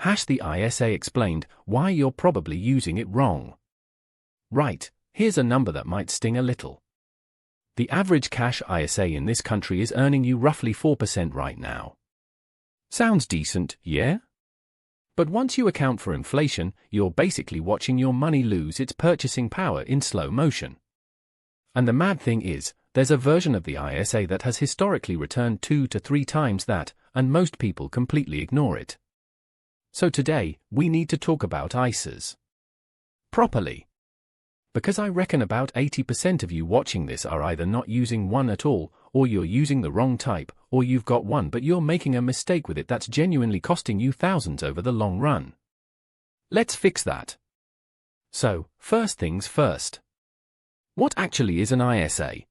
The ISA explained why you're probably using it wrong. Right, here's a number that might sting a little. The average cash ISA in this country is earning you roughly 4% right now. Sounds decent, yeah? But once you account for inflation, you're basically watching your money lose its purchasing power in slow motion. And the mad thing is, there's a version of the ISA that has historically returned 2 to 3 times that, and most people completely ignore it. So today, we need to talk about ISAs properly. Because I reckon about 80% of you watching this are either not using one at all, or you're using the wrong type, or you've got one but you're making a mistake with it that's genuinely costing you thousands over the long run. Let's fix that. So, first things first. What actually is an ISA?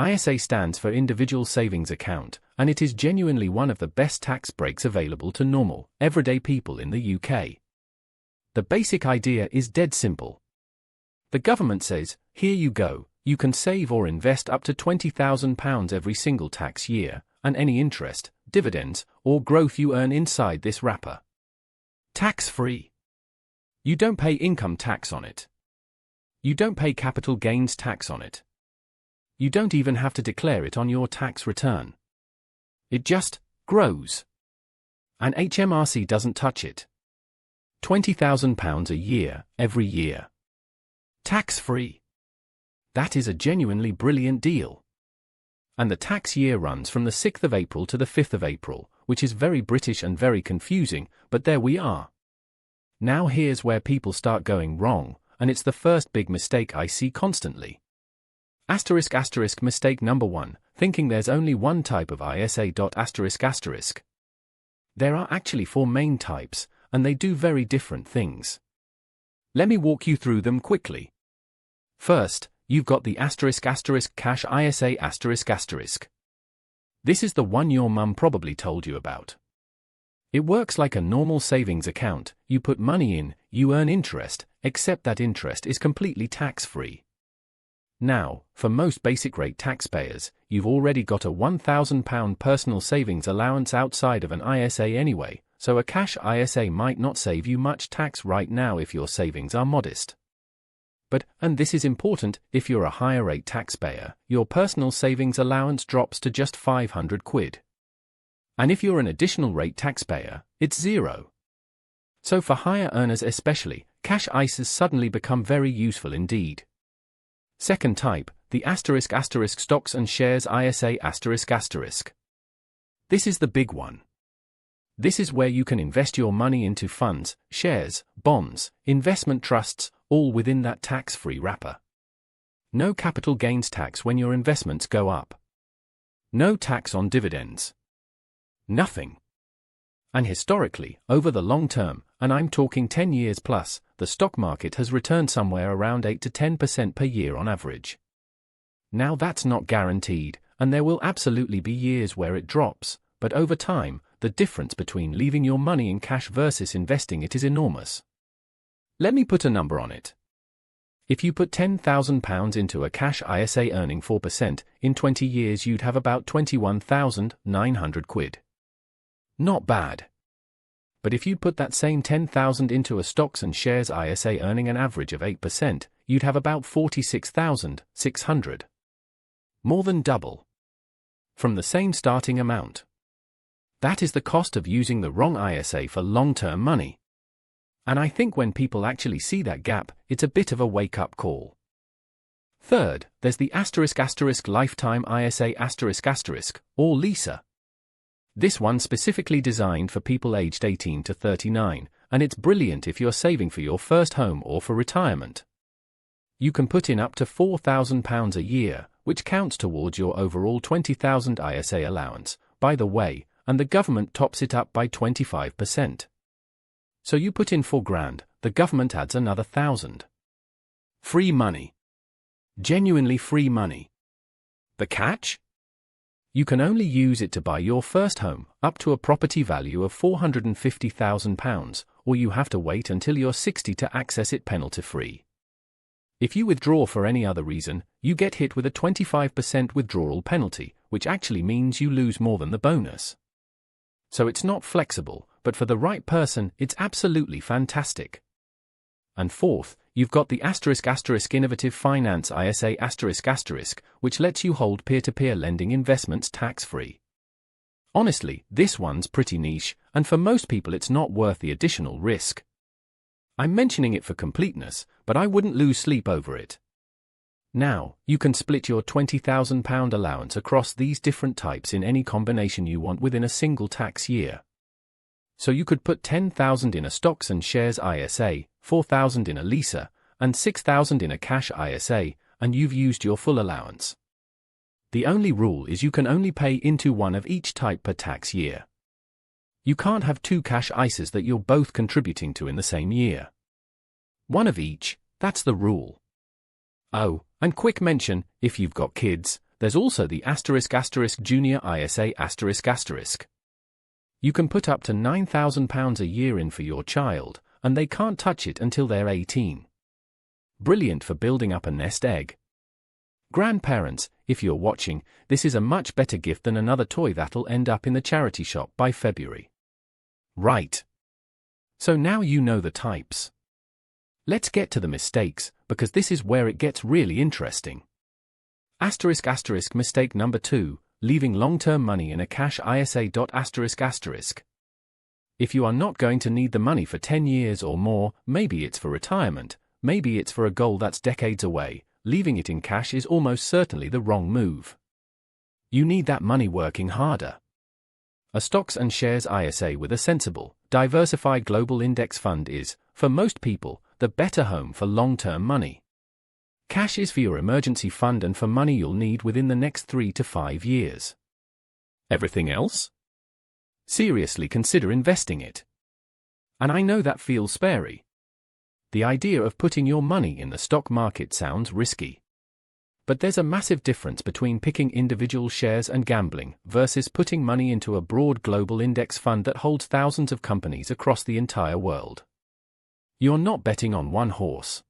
ISA stands for Individual Savings Account, and it is genuinely one of the best tax breaks available to normal, everyday people in the UK. The basic idea is dead simple. The government says, here you go, you can save or invest up to £20,000 every single tax year, and any interest, dividends, or growth you earn inside this wrapper. Tax-free. You don't pay income tax on it. You don't pay capital gains tax on it. You don't even have to declare it on your tax return. It just grows. And HMRC doesn't touch it. £20,000 a year, every year. Tax-free. That is a genuinely brilliant deal. And the tax year runs from the 6th of April to the 5th of April, which is very British and very confusing, but there we are. Now here's where people start going wrong, and it's the first big mistake I see constantly. Mistake number 1, thinking there's only one type of ISA. There are actually 4 main types, and they do very different things. Let me walk you through them quickly. First, you've got the cash ISA . This is the one your mum probably told you about. It works like a normal savings account. You put money in, you earn interest, except that interest is completely tax-free. Now, for most basic rate taxpayers, you've already got a £1,000 personal savings allowance outside of an ISA anyway, so a cash ISA might not save you much tax right now if your savings are modest. But, and this is important, if you're a higher rate taxpayer, your personal savings allowance drops to just £500. And if you're an additional rate taxpayer, it's 0. So for higher earners especially, cash ISAs suddenly become very useful indeed. Second type, the stocks and shares ISA . This is the big one. This is where you can invest your money into funds, shares, bonds, investment trusts, all within that tax-free wrapper. No capital gains tax when your investments go up. No tax on dividends. Nothing. And historically, over the long term, and I'm talking 10 years plus, the stock market has returned somewhere around 8 to 10% per year on average. Now that's not guaranteed, and there will absolutely be years where it drops, but over time, the difference between leaving your money in cash versus investing it is enormous. Let me put a number on it. If you put £10,000 into a cash ISA earning 4%, in 20 years you'd have about £21,900. Not bad. But if you put that same £10,000 into a stocks and shares ISA earning an average of 8%, you'd have about £46,600. More than double. From the same starting amount. That is the cost of using the wrong ISA for long-term money. And I think when people actually see that gap, it's a bit of a wake-up call. Third, there's the lifetime ISA or LISA. This one specifically designed for people aged 18 to 39, and it's brilliant if you're saving for your first home or for retirement. You can put in up to £4,000 a year, which counts towards your overall £20,000 ISA allowance, by the way, and the government tops it up by 25%. So you put in £4,000, the government adds another £1,000. Free money. Genuinely free money. The catch? You can only use it to buy your first home, up to a property value of £450,000, or you have to wait until you're 60 to access it penalty-free. If you withdraw for any other reason, you get hit with a 25% withdrawal penalty, which actually means you lose more than the bonus. So it's not flexible, but for the right person, it's absolutely fantastic. And fourth, you've got the *** Innovative Finance ISA ***, which lets you hold peer-to-peer lending investments tax-free. Honestly, this one's pretty niche, and for most people it's not worth the additional risk. I'm mentioning it for completeness, but I wouldn't lose sleep over it. Now, you can split your £20,000 allowance across these different types in any combination you want within a single tax year. So you could put $10,000 in a stocks and shares ISA, $4,000 in a LISA, and $6,000 in a cash ISA, and you've used your full allowance. The only rule is you can only pay into one of each type per tax year. You can't have two cash ISAs that you're both contributing to in the same year. One of each, that's the rule. Oh, and quick mention, if you've got kids, there's also the ** Junior ISA ***. You can put up to £9,000 a year in for your child, and they can't touch it until they're 18. Brilliant for building up a nest egg. Grandparents, if you're watching, this is a much better gift than another toy that'll end up in the charity shop by February. Right. So now you know the types. Let's get to the mistakes, because this is where it gets really interesting. ***, mistake number 2, leaving long-term money in a cash ISA. ***. If you are not going to need the money for 10 years or more, maybe it's for retirement, maybe it's for a goal that's decades away, leaving it in cash is almost certainly the wrong move. You need that money working harder. A stocks and shares ISA with a sensible, diversified global index fund is, for most people, the better home for long-term money. Cash is for your emergency fund and for money you'll need within the next 3 to 5 years. Everything else? Seriously consider investing it. And I know that feels scary. The idea of putting your money in the stock market sounds risky. But there's a massive difference between picking individual shares and gambling versus putting money into a broad global index fund that holds thousands of companies across the entire world. You're not betting on one horse.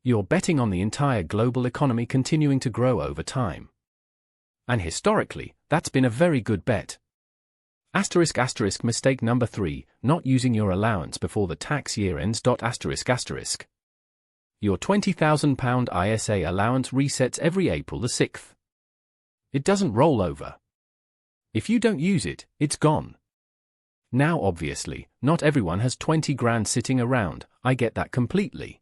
You're betting on the entire global economy continuing to grow over time. And historically, that's been a very good bet. ***, mistake number 3, not using your allowance before the tax year ends. ***. Your £20,000 ISA allowance resets every April the 6th. It doesn't roll over. If you don't use it, it's gone. Now obviously, not everyone has 20 grand sitting around, I get that completely.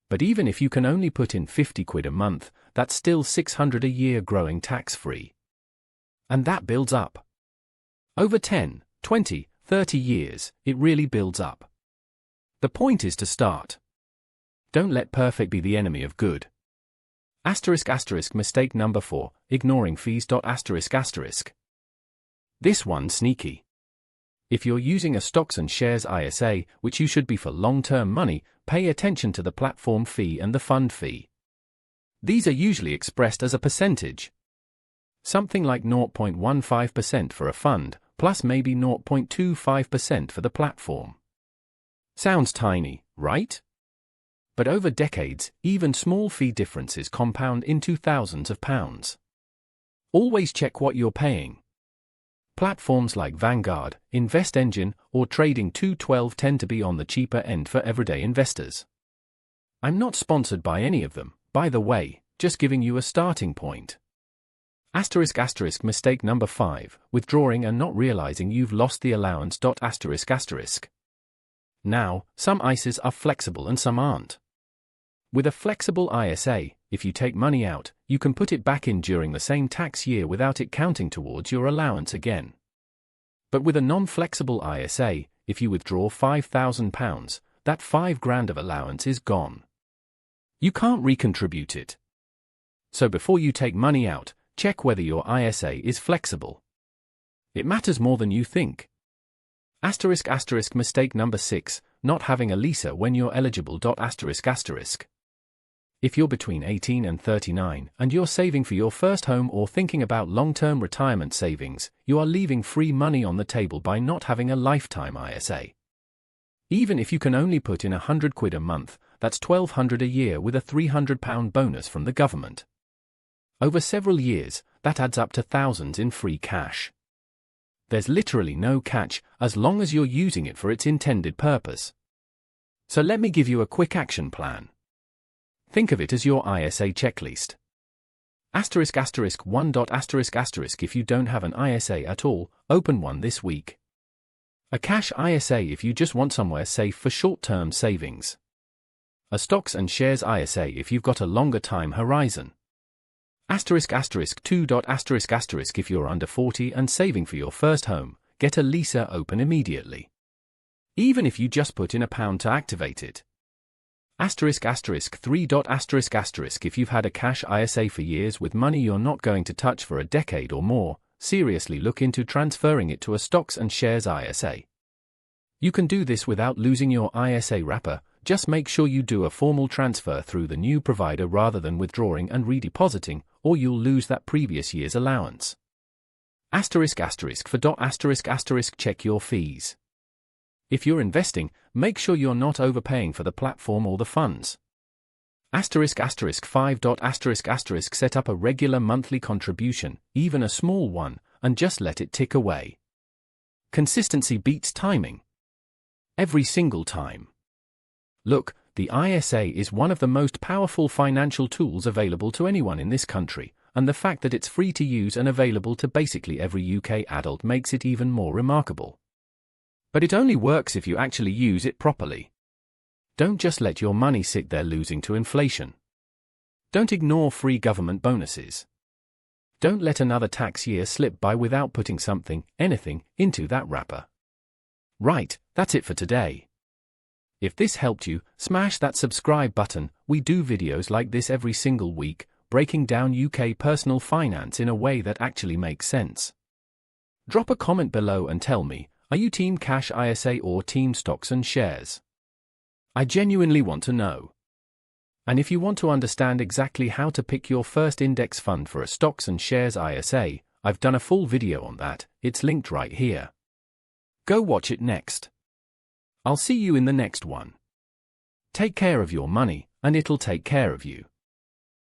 But even if you can only put in 50 quid a month, that's still 600 a year growing tax-free. And that builds up. Over 10, 20, 30 years, it really builds up. The point is to start. Don't let perfect be the enemy of good. ***, mistake number 4, ignoring fees. ***. This one's sneaky. If you're using a stocks and shares ISA, which you should be for long-term money, pay attention to the platform fee and the fund fee. These are usually expressed as a percentage. Something like 0.15% for a fund, plus maybe 0.25% for the platform. Sounds tiny, right? But over decades, even small fee differences compound into thousands of pounds. Always check what you're paying. Platforms like Vanguard, Invest Engine, or Trading 212 tend to be on the cheaper end for everyday investors. I'm not sponsored by any of them, by the way, just giving you a starting point. ***, mistake number 5, withdrawing and not realizing you've lost the allowance. ***. Now, some ISAs are flexible and some aren't. With a flexible ISA, if you take money out, you can put it back in during the same tax year without it counting towards your allowance again. But with a non-flexible ISA, if you withdraw £5,000, that 5 grand of allowance is gone. You can't recontribute it. So before you take money out, check whether your ISA is flexible. It matters more than you think. ***, mistake number 6, not having a LISA when you're eligible. ***. If you're between 18 and 39 and you're saving for your first home or thinking about long-term retirement savings, you are leaving free money on the table by not having a lifetime ISA. Even if you can only put in 100 quid a month, that's £1,200 a year with a £300 bonus from the government. Over several years, that adds up to thousands in free cash. There's literally no catch as long as you're using it for its intended purpose. So let me give you a quick action plan. Think of it as your ISA checklist. Asterisk asterisk 1. Asterisk asterisk if you don't have an ISA at all, open one this week. A cash ISA if you just want somewhere safe for short-term savings. A stocks and shares ISA if you've got a longer time horizon. Asterisk asterisk 2. Asterisk asterisk if you're under 40 and saving for your first home, get a LISA open immediately. Even if you just put in £1 to activate it. Asterisk asterisk 3. Asterisk asterisk if you've had a cash ISA for years with money you're not going to touch for a decade or more, seriously look into transferring it to a stocks and shares ISA. You can do this without losing your ISA wrapper, just make sure you do a formal transfer through the new provider rather than withdrawing and redepositing, or you'll lose that previous year's allowance. Asterisk asterisk 4. Asterisk asterisk check your fees. If you're investing, make sure you're not overpaying for the platform or the funds. Asterisk asterisk 5. Asterisk asterisk set up a regular monthly contribution, even a small one, and just let it tick away. Consistency beats timing. Every single time. Look, the ISA is one of the most powerful financial tools available to anyone in this country, and the fact that it's free to use and available to basically every UK adult makes it even more remarkable. But it only works if you actually use it properly. Don't just let your money sit there losing to inflation. Don't ignore free government bonuses. Don't let another tax year slip by without putting something, anything, into that wrapper. Right, that's it for today. If this helped you, smash that subscribe button. We do videos like this every single week, breaking down UK personal finance in a way that actually makes sense. Drop a comment below and tell me, are you Team Cash ISA or Team Stocks and Shares? I genuinely want to know. And if you want to understand exactly how to pick your first index fund for a Stocks and Shares ISA, I've done a full video on that, it's linked right here. Go watch it next. I'll see you in the next one. Take care of your money, and it'll take care of you.